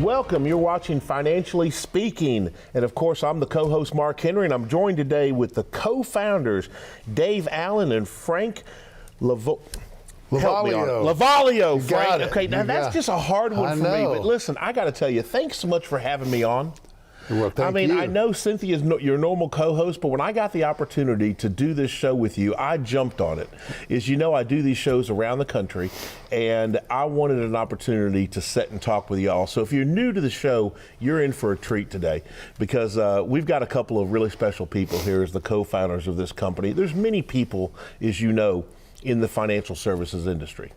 welcome. You're watching Financially Speaking. And of course, I'm the co-host, Mark Henry, and I'm joined today with the co-founders, Dave Allen and Frank Lovaglio. Lovaglio, Frank. Okay, now that's just a hard one for me. But listen, I got to tell you, thanks so much for having me on. Well, thank you. I know Cynthia's your normal co-host, but when I got the opportunity to do this show with you, I jumped on it. As you know, I do these shows around the country, and I wanted an opportunity to sit and talk with y'all. So if you're new to the show, you're in for a treat today, because we've got a couple of really special people here as the co-founders of this company. There's many people, as you know, in the financial services industry.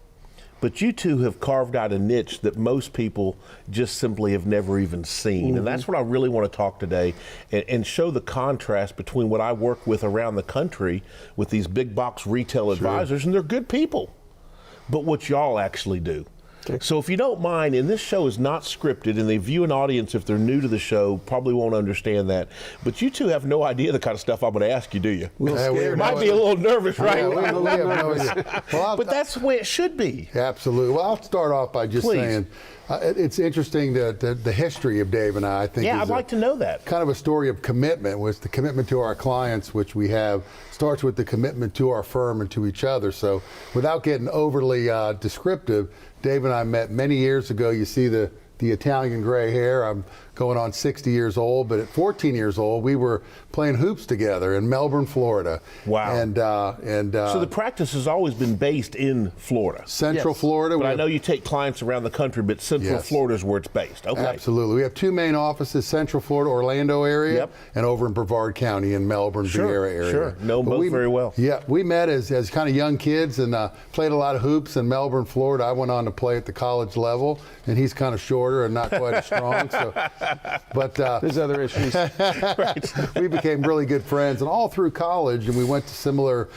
But you two have carved out a niche that most people just simply have never even seen. And that's what I really want to talk today and show the contrast between what I work with around the country with these big box retail advisors, and they're good people, but what y'all actually do. So if you don't mind, and this show is not scripted, and the viewing audience, if they're new to the show, probably won't understand that. But you two have no idea the kind of stuff I'm going to ask you, do you? We might be a little nervous, right? But that's the way it should be. Absolutely. Well, I'll start off by just saying, it's interesting that the history of Dave and I think I'd like to know that. Kind of a story of commitment, was the commitment to our clients, which we have, starts with the commitment to our firm and to each other. So without getting overly descriptive, Dave and I met many years ago. You see the Italian gray hair. I'm going on 60 years old, but at 14 years old, we were playing hoops together in Melbourne, Florida. Wow. So the practice has always been based in Florida. Central Florida. But I know you take clients around the country, but Central Florida is where it's based. Okay. Absolutely. We have two main offices, Central Florida, Orlando area, and over in Brevard County in Melbourne, Vieira area. Sure, know both very well. Yeah, we met as kind of young kids and played a lot of hoops in Melbourne, Florida. I went on to play at the college level, and he's kind of shorter and not quite as strong. But there's other issues. We became really good friends, and all through college, and we went to similar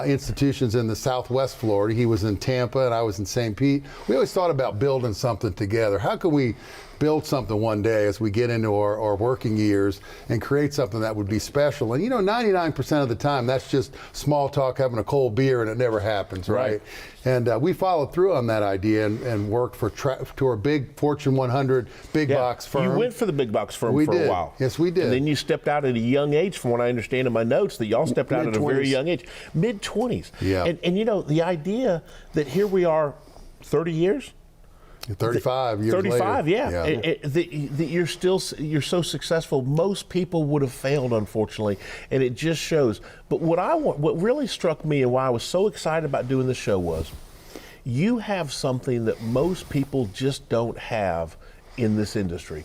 institutions in the Southwest Florida. He was in Tampa, and I was in St. Pete. We always thought about building something together. How could we build something one day as we get into our working years and create something that would be special? And 99% of the time, that's just small talk, having a cold beer, and it never happens, right? And we followed through on that idea and worked to a big Fortune 100 big box firm. You went for the big box firm for a while. Yes, we did. And then you stepped out at a young age, from what I understand in my notes, that y'all stepped out at a very young age, mid-20s. Yeah. And the idea that here we are 30 years, 35 years 35, later. You're so successful. Most people would have failed, unfortunately, and it just shows. But what really struck me and why I was so excited about doing the show was, you have something that most people just don't have in this industry.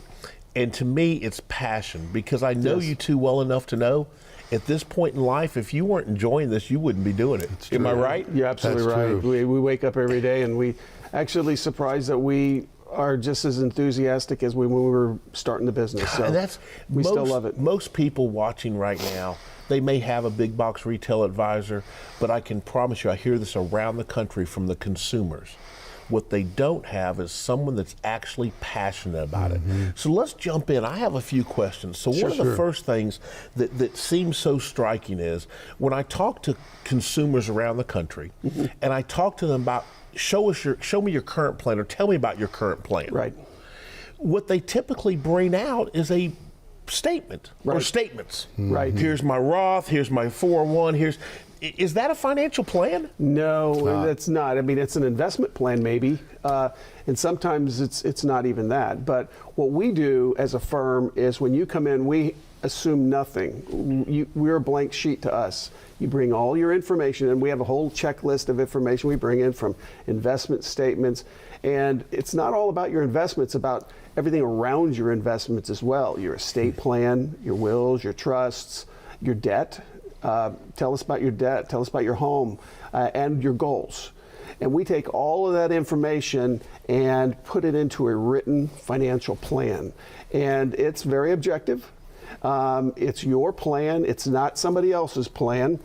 And to me, it's passion, because I know you two well enough to know, at this point in life, if you weren't enjoying this, you wouldn't be doing it. Am I right? You're absolutely right. We wake up every day, and we actually surprised that we are just as enthusiastic as when we were starting the business. So and we still love it. Most people watching right now, they may have a big box retail advisor, but I can promise you, I hear this around the country from the consumers. What they don't have is someone that's actually passionate about it. So let's jump in. I have a few questions. So one of the first things that seems so striking is, when I talk to consumers around the country, and I talk to them about, show me your current plan, or tell me about your current plan. Right. What they typically bring out is a statement or statements. Right. Here's my Roth, here's my 401, is that a financial plan? No, that's not. I mean, it's an investment plan maybe, and sometimes it's not even that. But what we do as a firm is, when you come in, we assume nothing. We're a blank sheet to us. You bring all your information, and we have a whole checklist of information we bring in, from investment statements. And it's not all about your investments, about everything around your investments as well. Your estate plan, your wills, your trusts, your debt. Tell us about your debt, tell us about your home, and your goals. And we take all of that information and put it into a written financial plan. And it's very objective. It's your plan, it's not somebody else's plan.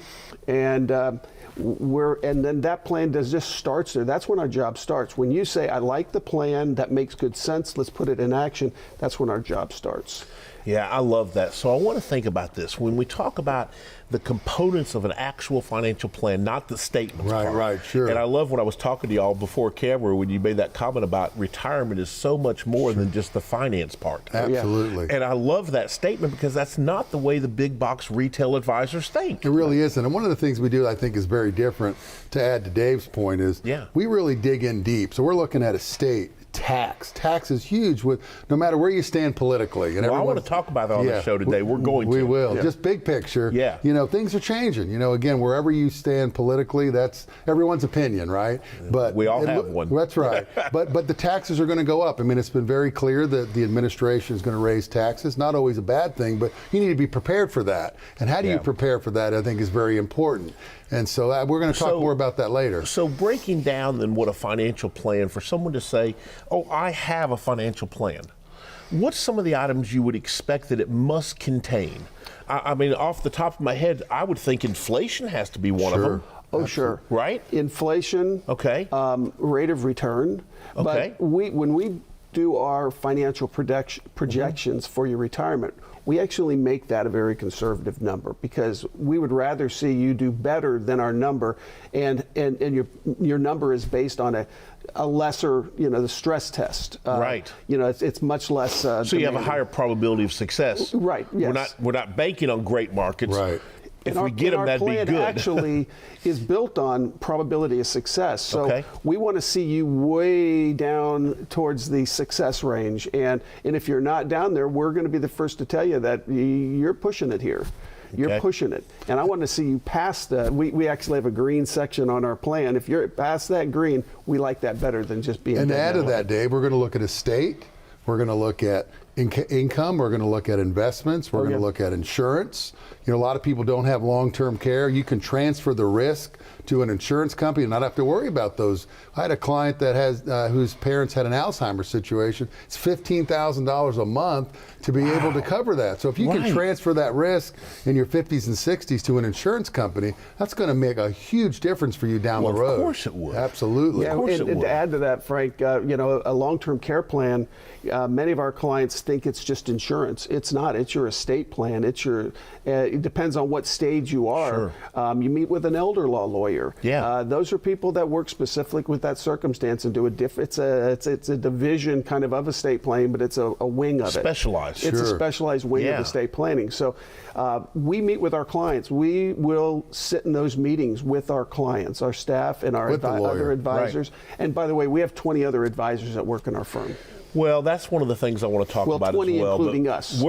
And then that plan just starts there. That's when our job starts. When you say, I like the plan, that makes good sense, let's put it in action, that's when our job starts. Yeah, I love that. So I want to think about this. When we talk about the components of an actual financial plan, not the statements part. Right, sure. And I love when I was talking to y'all before camera when you made that comment about retirement is so much more than just the finance part. Absolutely. And I love that statement because that's not the way the big box retail advisors think. It really isn't. And one of the things we do, I think, is very different, to add to Dave's point, is we really dig in deep. So we're looking at estate, tax. Tax is huge with no matter where you stand politically. And well, I want to talk about that on the show today. We're going to. We will. Just big picture. Yeah. You know, things are changing. You know, again, wherever you stand politically, that's everyone's opinion, right? But we all have one. That's right. but the taxes are going to go up. I mean, it's been very clear that the administration is going to raise taxes. Not always a bad thing, but you need to be prepared for that. And how do you prepare for that, I think, is very important. And so we're going to talk more about that later. So breaking down then what a financial plan, for someone to say, oh, I have a financial plan. What's some of the items you would expect that it must contain? I mean, off the top of my head, I would think inflation has to be one of them. Oh, sure. Right? Inflation. Okay. Rate of return. Okay. But when we do our financial projections for your retirement, we actually make that a very conservative number because we would rather see you do better than our number, and your number is based on a lesser, the stress test. Right. It's much less. So you have a higher probability of success. Right. Yes. We're not banking on great markets. Right. If we get them, that'd be good. Our plan actually is built on probability of success. So we want to see you way down towards the success range. And if you're not down there, we're going to be the first to tell you that you're pushing it here. You're pushing it. And I want to see you past that. We actually have a green section on our plan. If you're past that green, we like that better than just being. And to add to that, Dave, we're going to look at estate. We're going to look at income. We're going to look at investments. We're going to look at insurance. A lot of people don't have long-term care. You can transfer the risk to an insurance company and not have to worry about those. I had a client that has whose parents had an Alzheimer's situation. It's $15,000 a month to be able to cover that. So if you can transfer that risk in your 50s and 60s to an insurance company, that's going to make a huge difference for you down the road. Of course it would. Absolutely. Yeah, and to add to that, Frank, a long-term care plan, many of our clients think it's just insurance. It's not. It's your estate plan. It's your. It depends on what stage you are. Sure. You meet with an elder law lawyer. Yeah. Those are people that work specifically with that circumstance and do it's a division kind of estate planning, but it's a wing of it. Specialized. It's a specialized wing of estate planning. So we meet with our clients. We will sit in those meetings with our clients, our staff, and our other advisors. Right. And by the way, we have 20 other advisors that work in our firm. Well, that's one of the things I want to talk about 20 as well. Including us.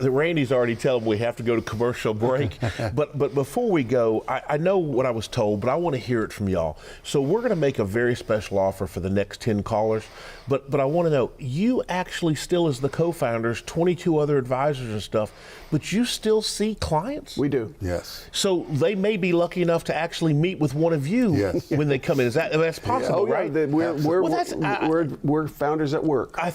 Randy's already telling me we have to go to commercial break. but before we go, I know what I was told, but I want to hear it from y'all. So we're going to make a very special offer for the next 10 callers. But I want to know, you actually still, as the co-founders, 22 other advisors and stuff, but you still see clients? We do. Yes. So they may be lucky enough to actually meet with one of you when they come in. That's possible, right? We're founders at work. I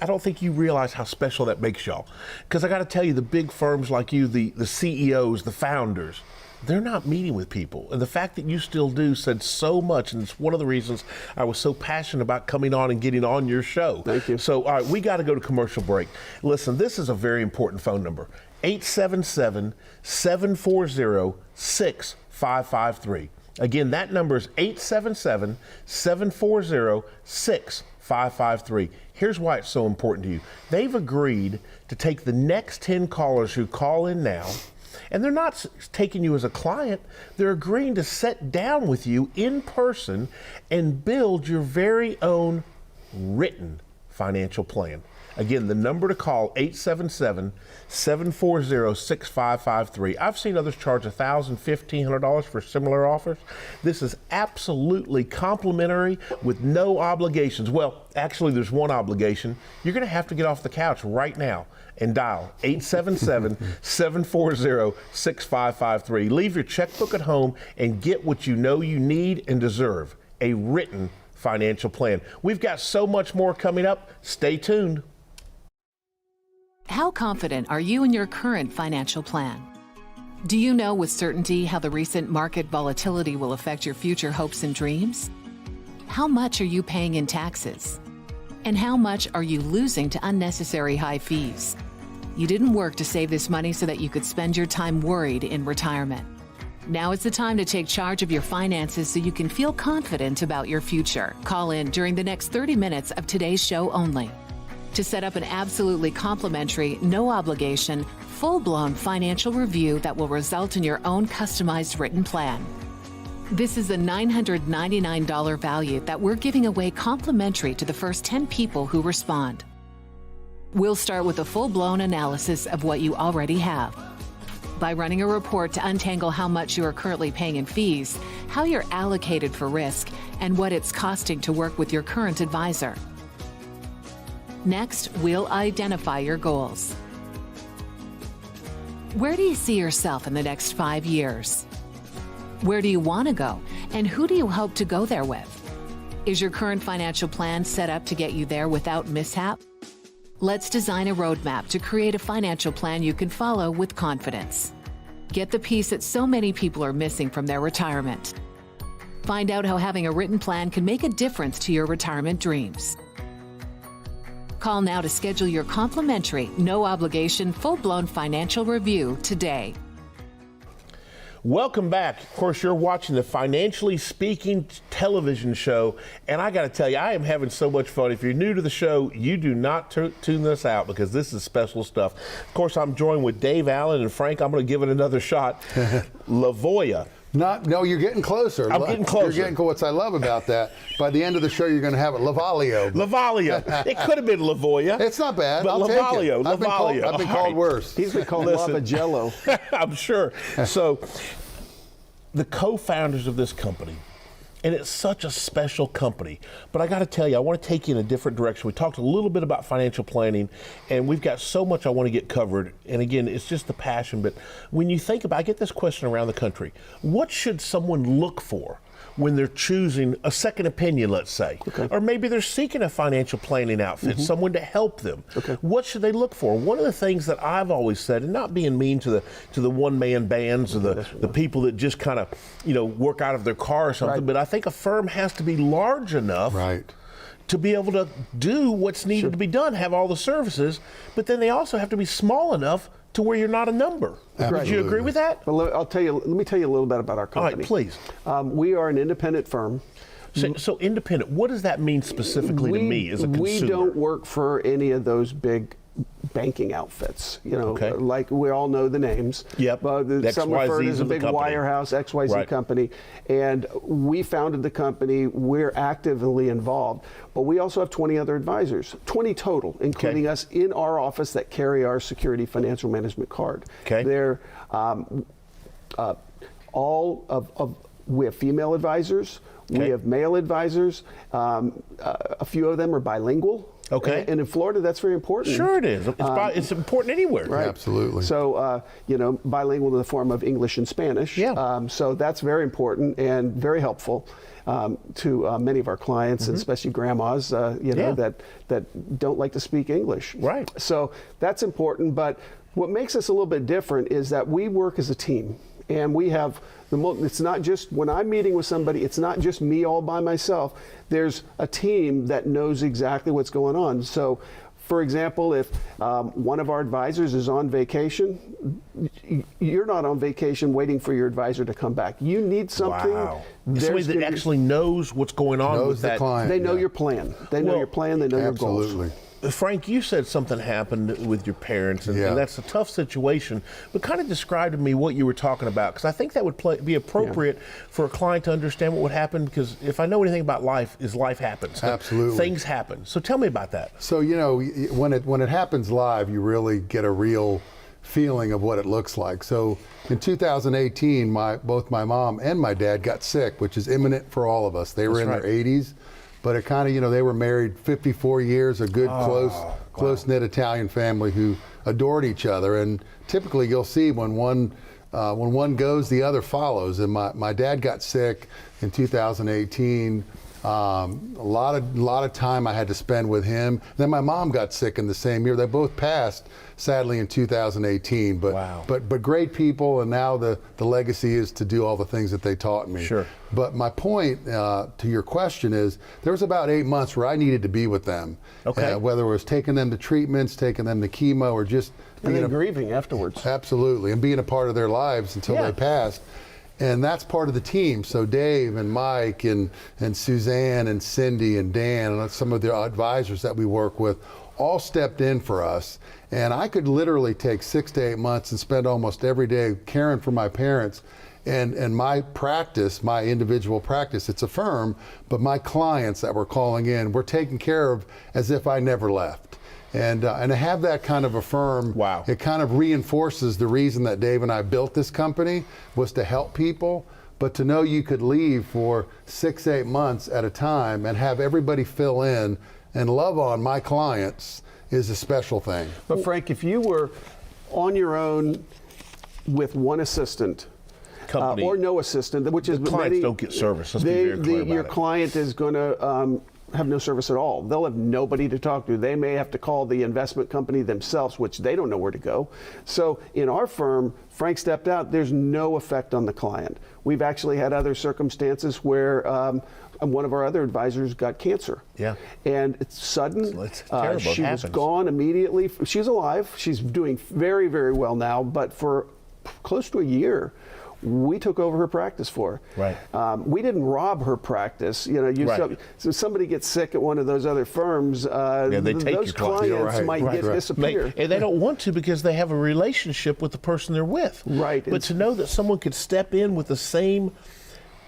don't think you realize how special that makes y'all. Because I got to tell you, the big firms like you, the CEOs, the founders, they're not meeting with people. And the fact that you still do said so much, and it's one of the reasons I was so passionate about coming on and getting on your show. Thank you. So, all right, we got to go to commercial break. Listen, this is a very important phone number, 877-740-6553. Again, that number is 877-740-6553. Here's why it's so important to you. They've agreed to take the next 10 callers who call in now, and they're not taking you as a client. They're agreeing to sit down with you in person and build your very own written financial plan. Again, the number to call, 877-740-6553. I've seen others charge $1,000, $1,500 for similar offers. This is absolutely complimentary with no obligations. Well, actually, there's one obligation. You're going to have to get off the couch right now and dial 877-740-6553. Leave your checkbook at home and get what you know you need and deserve, a written financial plan. We've got so much more coming up. Stay tuned. How confident are you in your current financial plan? Do you know with certainty how the recent market volatility will affect your future hopes and dreams? How much are you paying in taxes? And how much are you losing to unnecessary high fees? You didn't work to save this money so that you could spend your time worried in retirement. Now is the time to take charge of your finances so you can feel confident about your future. Call in during the next 30 minutes of today's show only to set up an absolutely complimentary, no obligation, full-blown financial review that will result in your own customized written plan. This is a $999 value that we're giving away complimentary to the first 10 people who respond. We'll start with a full-blown analysis of what you already have, by running a report to untangle how much you are currently paying in fees, how you're allocated for risk, and what it's costing to work with your current advisor. Next, we'll identify your goals. Where do you see yourself in the next 5 years? Where do you want to go, and who do you hope to go there with? Is your current financial plan set up to get you there without mishap? Let's design a roadmap to create a financial plan you can follow with confidence. Get the piece that so many people are missing from their retirement. Find out how having a written plan can make a difference to your retirement dreams. Call now to schedule your complimentary, no obligation, full-blown financial review today. Welcome back. Of course, you're watching the Financially Speaking television show, and I got to tell you, I am having so much fun. If you're new to the show, you do not tune this out because this is special stuff. Of course, I'm joined with Dave Allen, and Frank, I'm going to give it another shot. Lovaglio. No, you're getting closer. I'm getting closer. You're getting what I love about that. By the end of the show, you're going to have it. Lovaglio. Lovaglio. It could have been Lavoya. It's not bad. But I'll Lovaglio. take it. I've been called worse. He's been called Lovaglio. I'm sure. So, the co-founders of this company, and it's such a special company, but I got to tell you, I want to take you in a different direction. We talked a little bit about financial planning, and we've got so much I want to get covered. And again, it's just the passion. But when you think about, I get this question around the country, what should someone look for when they're choosing a second opinion, let's say, or maybe they're seeking a financial planning outfit, someone to help them? What should they look for? One of the things that I've always said, and not being mean to the one-man bands or the people that just kind of, work out of their car or something, but I think a firm has to be large enough to be able to do what's needed to be done, have all the services, but then they also have to be small enough to where you're not a number. Would you agree with that? Well, let me tell you a little bit about our company. All right, please. We are an independent firm. So independent, what does that mean specifically to me as a consumer? We don't work for any of those big banking outfits, like we all know the names. Yep. Some refer to as a big wirehouse, XYZ company. And we founded the company. We're actively involved. But we also have 20 other advisors, 20 total, including us in our office that carry our Security Financial Management card. They're we have female advisors. We have male advisors. A few of them are bilingual. And in Florida, that's very important. Sure it is. It's important anywhere. Right. Absolutely. So, bilingual in the form of English and Spanish. So that's very important and very helpful to many of our clients, and especially grandmas, that don't like to speak English. Right. So that's important. But what makes us a little bit different is that we work as a team. And we have it's not just when I'm meeting with somebody, it's not just me all by myself. There's a team that knows exactly what's going on. So, for example, if one of our advisors is on vacation, you're not on vacation waiting for your advisor to come back. You need something. Wow. Somebody that actually knows what's going on with that client. They know your plan. They know your plan. They know your goals. Absolutely. Frank, you said something happened with your parents, and that's a tough situation. But kind of describe to me what you were talking about, because I think that would be appropriate for a client to understand what would happen. Because if I know anything about life, is life happens. Absolutely, things happen. So tell me about that. So when it happens live, you really get a real feeling of what it looks like. So in 2018, both my mom and my dad got sick, which is imminent for all of us. They were in their 80s. But it kind of, they were married 54 years, a good, close-knit Italian family who adored each other. And typically you'll see when one goes, the other follows. And my dad got sick in 2018. A lot of time I had to spend with him. Then my mom got sick in the same year. They both passed, sadly, in 2018. But wow. but great people, and now the legacy is to do all the things that they taught me. Sure. But my point to your question is, there was about 8 months where I needed to be with them. Okay. Whether it was taking them to treatments, taking them to chemo, or just And being then grieving afterwards. Absolutely, and being a part of their lives until they passed. And that's part of the team. So Dave and Mike and Suzanne and Cindy and Dan and some of the advisors that we work with all stepped in for us. And I could literally take 6 to 8 months and spend almost every day caring for my parents. And my practice, my individual practice, it's a firm, but my clients that were calling in were taken care of as if I never left. And to have that kind of a firm, wow. It kind of reinforces the reason that Dave and I built this company was to help people. But to know you could leave for 6, 8 months at a time and have everybody fill in and love on my clients is a special thing. But Frank, if you were on your own with one assistant, or no assistant, which is clients many, don't get service. Let's be very clear about your it. client is going to have no service at all. They'll have nobody to talk to. They may have to call the investment company themselves, which they don't know where to go. So in our firm, Frank stepped out. There's no effect on the client. We've actually had other circumstances where one of our other advisors got cancer. Yeah. And it's sudden. It's terrible. She It was happens. gone immediately. She's alive. She's doing very, very well now. But for close to a year, we took over her practice for her. Right. We didn't rob her practice. You know, Right. so somebody gets sick at one of those other firms, they take those your clients. clients might disappear. And they don't want to because they have a relationship with the person they're with. Right. But to know that someone could step in with the same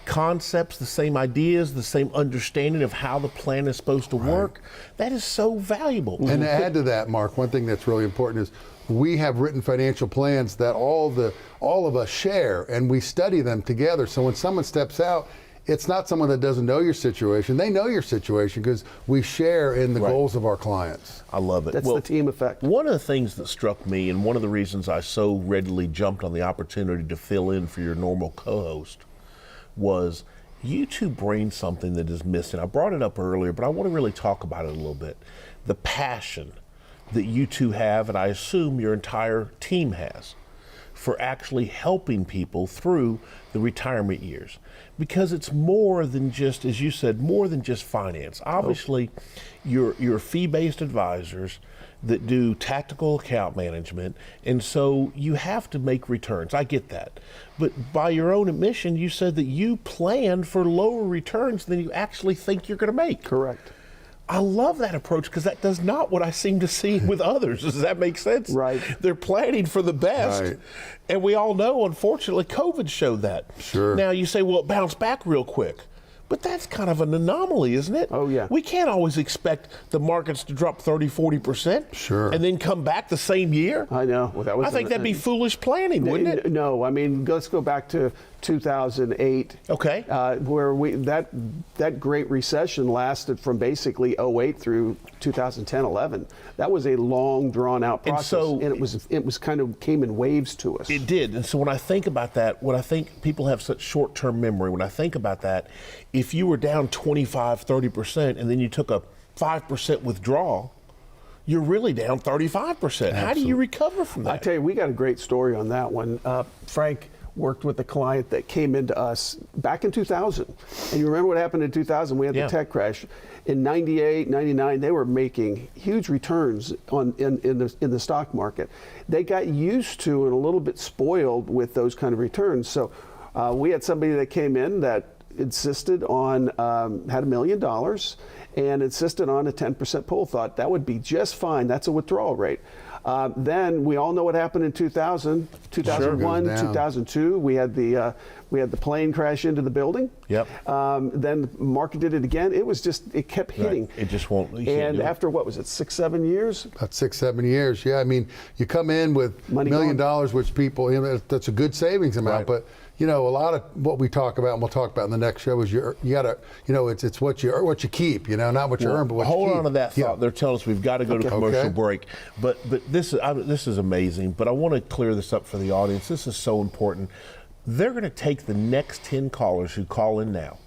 concepts, the same ideas, the same understanding of how the plan is supposed to work, that is so valuable. And to add to that, Mark, one thing that's really important is we have written financial plans that all of us share, and we study them together. So when someone steps out, it's not someone that doesn't know your situation. They know your situation because we share in the goals of our clients. I love it. That's the team effect. One of the things that struck me, and one of the reasons I so readily jumped on the opportunity to fill in for your normal co-host, was you two bring something that is missing. I brought it up earlier, but I want to really talk about it a little bit. The passion that you two have, and I assume your entire team has, for actually helping people through the retirement years. Because it's more than just, as you said, more than just finance. Obviously, you're fee-based advisors that do tactical account management, and so you have to make returns. I get that. But by your own admission, you said that you plan for lower returns than you actually think you're going to make. Correct. I love that approach because that does not what I seem to see with others. Does that make sense? Right. They're planning for the best. Right. And we all know, unfortunately, COVID showed that. Sure. Now you say, well, it bounced back real quick. But that's kind of an anomaly, isn't it? Oh, yeah. We can't always expect the markets to drop 30, 40%. Sure. And then come back the same year. I know. Well, that was I think that'd be foolish planning, wouldn't it? No, I mean, let's go back to 2008. Okay. Where that Great Recession lasted from basically 08 through 2010-11. That was a long, drawn-out process, and it was kind of came in waves to us. It did. And so when I think about that, what I think people have such short-term memory, when I think about that, if you were down 25, 30%, and then you took a 5% withdrawal, you're really down 35%. Absolutely. How do you recover from that? I tell you, we got a great story on that one. Frank worked with a client that came into us back in 2000. And you remember what happened in 2000? We had the tech crash. In 98, 99, they were making huge returns in the stock market. They got used to and a little bit spoiled with those kind of returns. So we had somebody that came in that insisted on, had $1 million and insisted on a 10% pull, thought that would be just fine. That's a withdrawal rate. Then we all know what happened in 2000, 2001, Sure, 2002. We had the plane crash into the building. Yep. Then the market did it again. It kept hitting. Right. It just won't. And after what was it, 6, 7 years? About 6, 7 years. Yeah, I mean, you come in with $1 million, which people, that's a good savings amount, but a lot of what we talk about, and we'll talk about in the next show, is you gotta, it's what you keep, not what you earn, but what you keep. Hold on to that thought. They're telling us we've got to go to commercial break. But this is amazing. But I want to clear this up for the audience. This is so important. They're going to take the next 10 callers who call in now,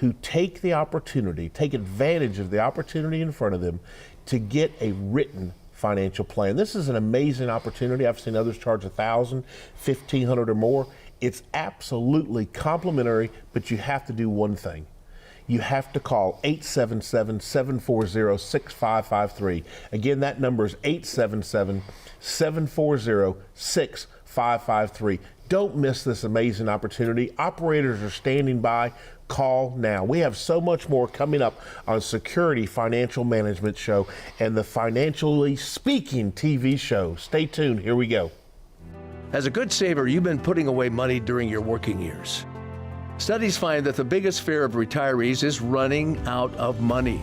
who take advantage of the opportunity in front of them to get a written financial plan. This is an amazing opportunity. I've seen others charge $1,000, $1,500 or more. It's absolutely complimentary, but you have to do one thing. You have to call 877-740-6553. Again, that number is 877-740-6553. Don't miss this amazing opportunity. Operators are standing by. Call now. We have so much more coming up on Security Financial Management Show and the Financially Speaking TV show. Stay tuned. Here we go. As a good saver, you've been putting away money during your working years. Studies find that the biggest fear of retirees is running out of money.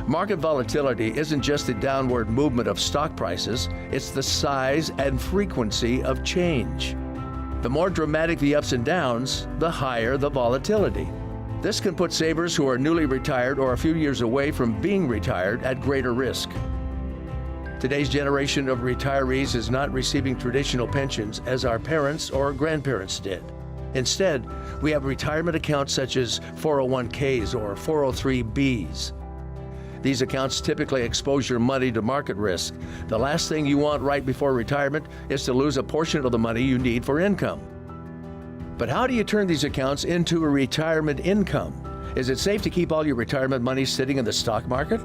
Market volatility isn't just the downward movement of stock prices, it's the size and frequency of change. The more dramatic the ups and downs, the higher the volatility. This can put savers who are newly retired or a few years away from being retired at greater risk. Today's generation of retirees is not receiving traditional pensions as our parents or grandparents did. Instead, we have retirement accounts such as 401ks or 403bs. These accounts typically expose your money to market risk. The last thing you want right before retirement is to lose a portion of the money you need for income. But how do you turn these accounts into a retirement income? Is it safe to keep all your retirement money sitting in the stock market?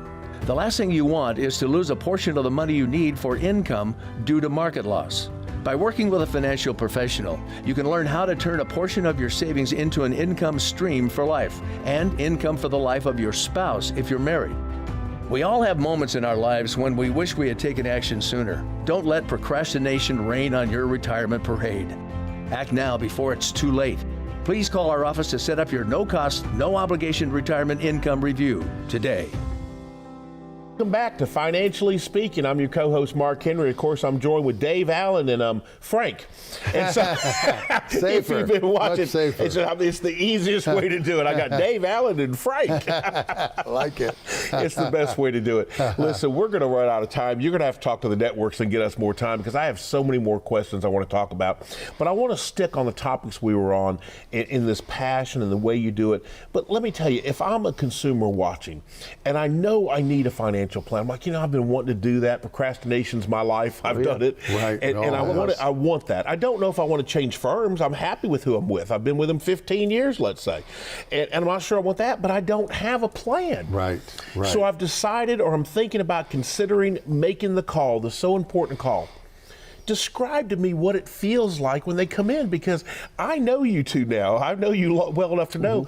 The last thing you want is to lose a portion of the money you need for income due to market loss. By working with a financial professional, you can learn how to turn a portion of your savings into an income stream for life and income for the life of your spouse if you're married. We all have moments in our lives when we wish we had taken action sooner. Don't let procrastination rain on your retirement parade. Act now before it's too late. Please call our office to set up your no-cost, no-obligation retirement income review today. Welcome back to Financially Speaking. I'm your co-host, Mark Henry. Of course, I'm joined with Dave Allen and Frank. And so, if you've been watching, it's the easiest way to do it. I got Dave Allen and Frank. I like it. It's the best way to do it. Listen, we're going to run out of time. You're going to have to talk to the networks and get us more time because I have so many more questions I want to talk about. But I want to stick on the topics we were on in this passion and the way you do it. But let me tell you, if I'm a consumer watching and I know I need a financial plan. I'm like, I've been wanting to do that. Procrastination's my life. I've done it. Right. And I want that. I don't know if I want to change firms. I'm happy with who I'm with. I've been with them 15 years, let's say. And I'm not sure I want that, but I don't have a plan. Right. So I've decided, or I'm thinking about considering making the call, the so important call. Describe to me what it feels like when they come in, because I know you two now. I know you well enough to know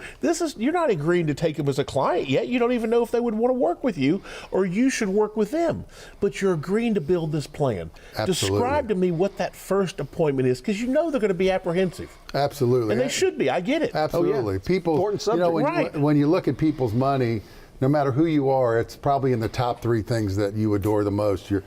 you're not agreeing to take them as a client yet. You don't even know if they would want to work with you or you should work with them, but you're agreeing to build this plan. Absolutely. Describe to me what that first appointment is, because they're going to be apprehensive. Absolutely. And they should be. I get it. Absolutely. People, important subject. When you look at people's money, no matter who you are, it's probably in the top three things that you adore the most. Your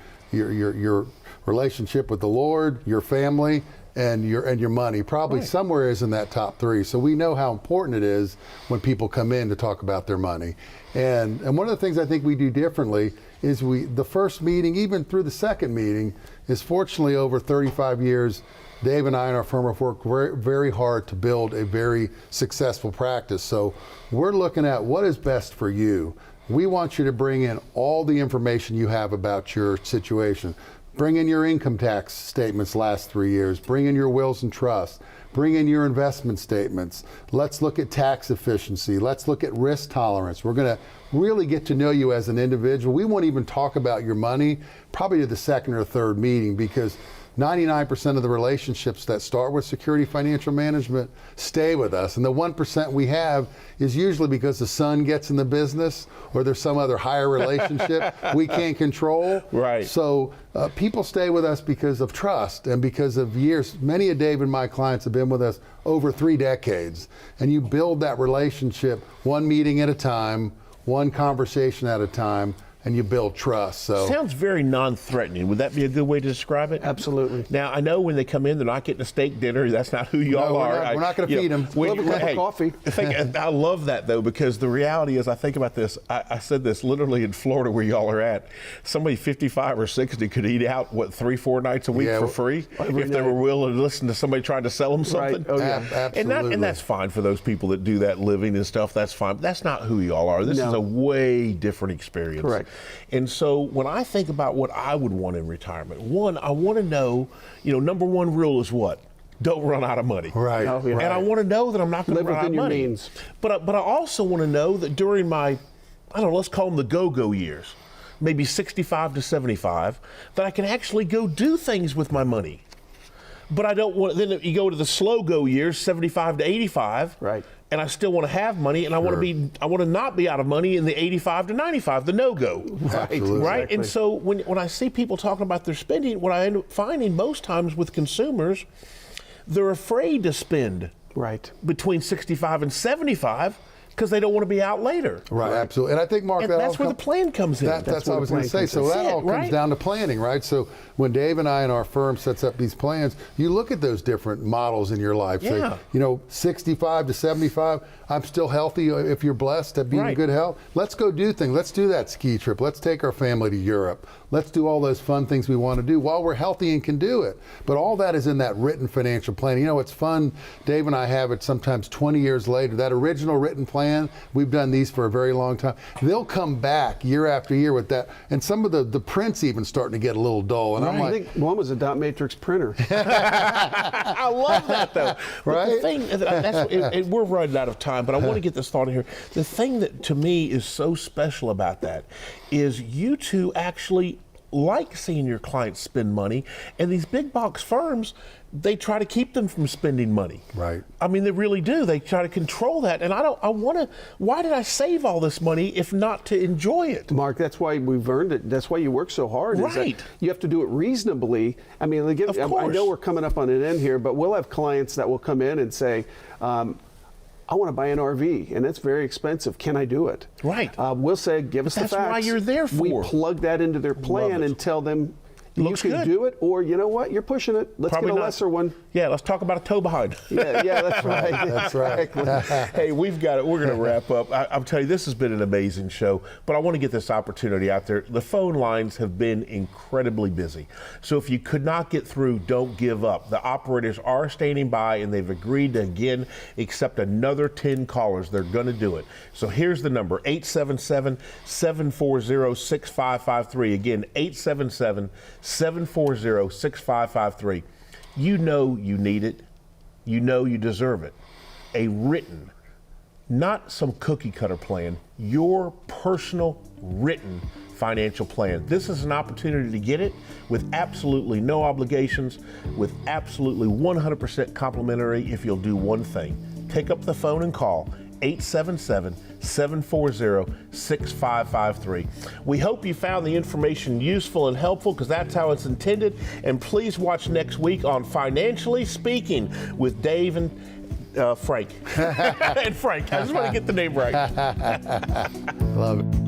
relationship with the Lord, your family, and your money. Probably somewhere is in that top three. So we know how important it is when people come in to talk about their money. And one of the things I think we do differently is the first meeting, even through the second meeting, is fortunately over 35 years, Dave and I and our firm have worked very, very hard to build a very successful practice. So we're looking at what is best for you. We want you to bring in all the information you have about your situation. Bring in your income tax statements last 3 years. Bring in your wills and trusts. Bring in your investment statements. Let's look at tax efficiency. Let's look at risk tolerance. We're going to really get to know you as an individual. We won't even talk about your money probably to the second or third meeting, because 99% of the relationships that start with Security Financial Management stay with us. And the 1% we have is usually because the son gets in the business or there's some other higher relationship we can't control. Right. So people stay with us because of trust and because of years. Many of Dave and my clients have been with us over 3 decades. And you build that relationship one meeting at a time, one conversation at a time. and you build trust. So Sounds very non-threatening. Would that be a good way to describe it? Absolutely. Now, I know when they come in, they're not getting a steak dinner. That's not who you all we're are. not- we're not gonna feed them. Love a cup of coffee. I love that, though, because the reality is, I think about this. I said this literally in Florida where y'all are at. Somebody 55 or 60 could eat out, 3-4 nights a week Yeah, for free every if they night. were willing to listen to somebody trying to sell them something. Right. Oh, yeah. Absolutely. And that's fine for those people that do that living and stuff. That's fine. But that's not who y'all are. This No. is a way different experience. Correct. And so when I think about what I would want in retirement, one, I want to know, number one rule is what? Don't run out of money. Right. Oh, yeah. And I want to know that I'm not going to Live run out of within your money. means. But I also want to know that during my, let's call them the go-go years, maybe 65 to 75, that I can actually go do things with my money. But I don't want, then you go to the slow go years, 75 to 85. Right. And I still want to have money, and I want to not be out of money in the 85 to 95, the no-go. Absolutely. Right? Exactly. And so when I see people talking about their spending, what I end up finding most times with consumers, they're afraid to spend Right. between 65 and 75 because they don't want to be out later. Right, absolutely. And I think, Mark, And that that's all where the plan comes in. That's where what I was the going to plan say. comes So in. that That's all it, comes right? down to planning, right? So when Dave and I and our firm sets up these plans, you look at those different models in your life. Yeah. Say, 65 to 75, I'm still healthy if you're blessed to be in Right. good health. Let's go do things. Let's do that ski trip. Let's take our family to Europe. Let's do all those fun things we want to do while we're healthy and can do it. But all that is in that written financial plan. It's fun. Dave and I have it sometimes 20 years later. That original written plan, we've done these for a very long time. They'll come back year after year with that. And some of the prints even starting to get a little dull. And I'm I like, think one was a dot matrix printer. I love that, though. But Right? the thing, and we're running out of time, but I want to get this thought in here. The thing that to me is so special about that is you two actually like seeing your clients spend money, and these big box firms, they try to keep them from spending money. Right. I mean, they really do. They try to control that. And why did I save all this money if not to enjoy it? Mark, that's why we've earned it. That's why you work so hard. is that Right. You have to do it reasonably. I mean, again, Of I course. know we're coming up on an end here, but we'll have clients that will come in and say, I want to buy an RV, and it's very expensive. Can I do it? Right. We'll say, give us That's the facts. why you're there We for. plug that into their plan it. and tell them, Looks you can good. do it, or you know what, you're pushing it. Let's Probably get a not. lesser one. Yeah, let's talk about a tow behind. Yeah, that's right. That's right. Hey, we've got it. We're going to wrap up. I'm telling you, this has been an amazing show, but I want to get this opportunity out there. The phone lines have been incredibly busy. So if you could not get through, don't give up. The operators are standing by, and they've agreed to, again, accept another 10 callers. They're going to do it. So here's the number, 877-740-6553. Again, 877-740-6553. You know you need it. You know you deserve it. A written, not some cookie cutter plan, your personal written financial plan. This is an opportunity to get it with absolutely no obligations, with absolutely 100% complimentary if you'll do one thing. Pick up the phone and call 877-740-6553. We hope you found the information useful and helpful, because that's how it's intended. And please watch next week on Financially Speaking with Dave and Frank. And Frank, I just want to get the name right. Love it.